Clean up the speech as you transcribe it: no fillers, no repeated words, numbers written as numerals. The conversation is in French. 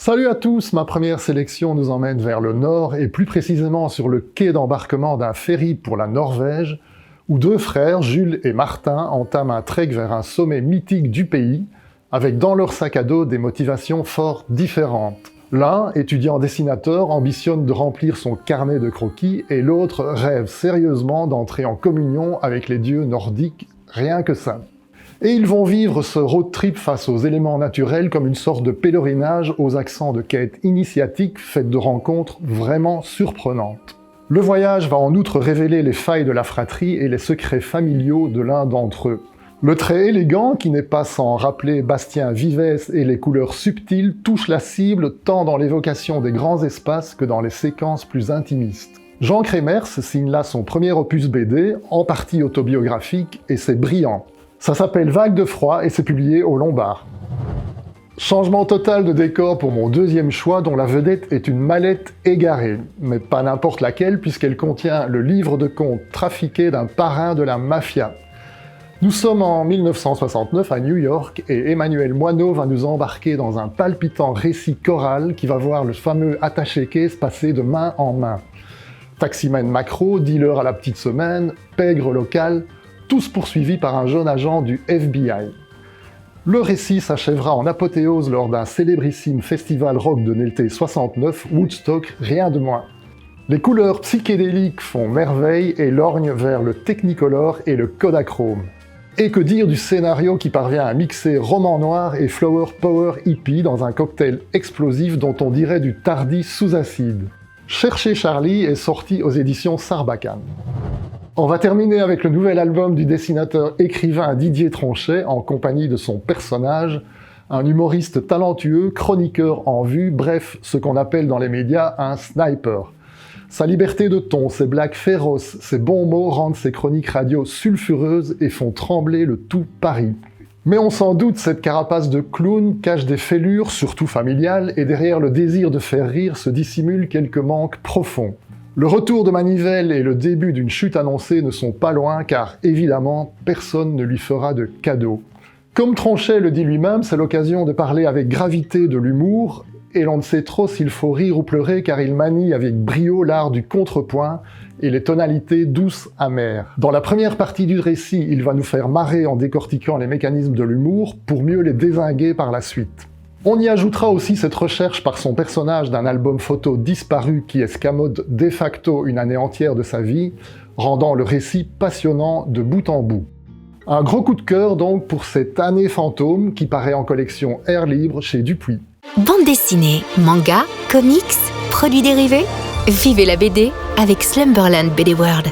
Salut à tous, ma première sélection nous emmène vers le nord et plus précisément sur le quai d'embarquement d'un ferry pour la Norvège, où deux frères, Jules et Martin, entament un trek vers un sommet mythique du pays, avec dans leur sac à dos des motivations fort différentes. L'un, étudiant dessinateur, ambitionne de remplir son carnet de croquis et l'autre rêve sérieusement d'entrer en communion avec les dieux nordiques, rien que ça. Et ils vont vivre ce road trip face aux éléments naturels comme une sorte de pèlerinage aux accents de quête initiatique faite de rencontres vraiment surprenantes. Le voyage va en outre révéler les failles de la fratrie et les secrets familiaux de l'un d'entre eux. Le trait élégant, qui n'est pas sans rappeler Bastien Vivès et les couleurs subtiles, touche la cible tant dans l'évocation des grands espaces que dans les séquences plus intimistes. Jean Crémers signe là son premier opus BD, en partie autobiographique, et c'est brillant. Ça s'appelle Vague de froid et c'est publié au Lombard. Changement total de décor pour mon deuxième choix, dont la vedette est une mallette égarée, mais pas n'importe laquelle puisqu'elle contient le livre de contes trafiqué d'un parrain de la mafia. Nous sommes en 1969 à New York et Emmanuel Moineau va nous embarquer dans un palpitant récit choral qui va voir le fameux attaché-caisse passer de main en main. Taximan macro, dealer à la petite semaine, pègre local, tous poursuivis par un jeune agent du FBI. Le récit s'achèvera en apothéose lors d'un célébrissime festival rock de l'été 69, Woodstock, rien de moins. Les couleurs psychédéliques font merveille et lorgnent vers le Technicolor et le Kodachrome. Et que dire du scénario qui parvient à mixer roman noir et flower power hippie dans un cocktail explosif dont on dirait du Tardy sous acide. Cherchez Charlie est sorti aux éditions Sarbacane. On va terminer avec le nouvel album du dessinateur-écrivain Didier Tronchet en compagnie de son personnage, un humoriste talentueux, chroniqueur en vue, bref, ce qu'on appelle dans les médias un sniper. Sa liberté de ton, ses blagues féroces, ses bons mots rendent ses chroniques radio sulfureuses et font trembler le tout Paris. Mais on s'en doute, cette carapace de clown cache des fêlures, surtout familiales, et derrière le désir de faire rire se dissimulent quelques manques profonds. Le retour de Manivelle et le début d'une chute annoncée ne sont pas loin car, évidemment, personne ne lui fera de cadeau. Comme Tronchet le dit lui-même, c'est l'occasion de parler avec gravité de l'humour, et l'on ne sait trop s'il faut rire ou pleurer car il manie avec brio l'art du contrepoint et les tonalités douces amères. Dans la première partie du récit, il va nous faire marrer en décortiquant les mécanismes de l'humour pour mieux les dézinguer par la suite. On y ajoutera aussi cette recherche par son personnage d'un album photo disparu qui escamote de facto une année entière de sa vie, rendant le récit passionnant de bout en bout. Un gros coup de cœur donc pour cette année fantôme qui paraît en collection Air Libre chez Dupuis. Bande dessinée, manga, comics, produits dérivés, vivez la BD avec Slumberland BD World.